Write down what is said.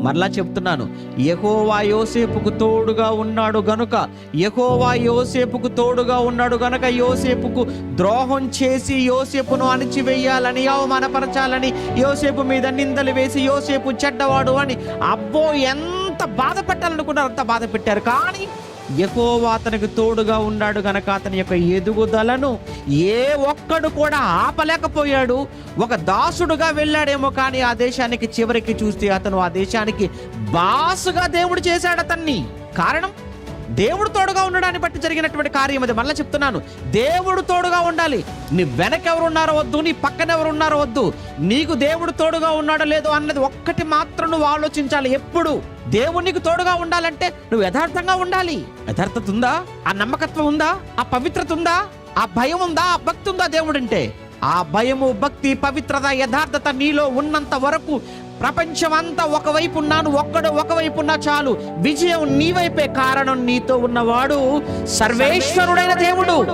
మరలా చెప్తున్నాను, యెహోవా యోసేపుకు తోడుగా ఉన్నాడు గనుక, యెహోవా యోసేపుకు తోడుగా ఉన్నాడు గనుక యోసేపుకు ద్రోహం చేసి యోసేపును అణిచివేయాలని, అవమానపరచాలని, యోసేపు మీద నిందలు వేసి యోసేపు చెడ్డవాడు అని అబ్బో ఎంత బాధ పెట్టాలనుకున్నారు అంత బాధ పెట్టారు. కానీ యెహోవా అతనికి తోడుగా ఉన్నాడు గనక అతని యొక్క ఎదుగుదలను ఏ ఒక్కడు కూడా ఆపలేకపోయాడు. ఒక దాసుడుగా వెళ్ళాడేమో, కానీ ఆ దేశానికి చివరికి చూస్తే అతను ఆ దేశానికి బాసుగా దేవుడు చేశాడు అతన్ని. కారణం దేవుడు తోడుగా ఉండడాన్ని బట్టి జరిగినటువంటి కార్యం అది. మళ్ళీ చెప్తున్నాను, దేవుడు తోడుగా ఉండాలి. నీ వెనకెవరున్నారో వద్దు, నీ పక్కన ఎవరున్నారో వద్దు, నీకు దేవుడు తోడుగా ఉన్నాడో లేదో అన్నది ఒక్కటి మాత్రం నువ్వు ఆలోచించాలి. ఎప్పుడు దేవుడు నీకు తోడుగా ఉండాలంటే నువ్వు యథార్థంగా ఉండాలి. యథార్థత ఉందా? ఆ నమ్మకత్వం ఉందా? ఆ పవిత్రత ఉందా? ఆ భయం ఉందా? ఆ భక్తి ఉందా? దేవుడు అంటే ఆ భయము, భక్తి, పవిత్రత, యథార్థత నీలో ఉన్నంత వరకు ప్రపంచం అంతా ఒకవైపు ఉన్నాను, ఒక్కడు ఒకవైపు ఉన్నా చాలు, విజయం నీ వైపే. కారణం నీతో ఉన్నవాడు సర్వేశ్వరుడైన దేవుడు.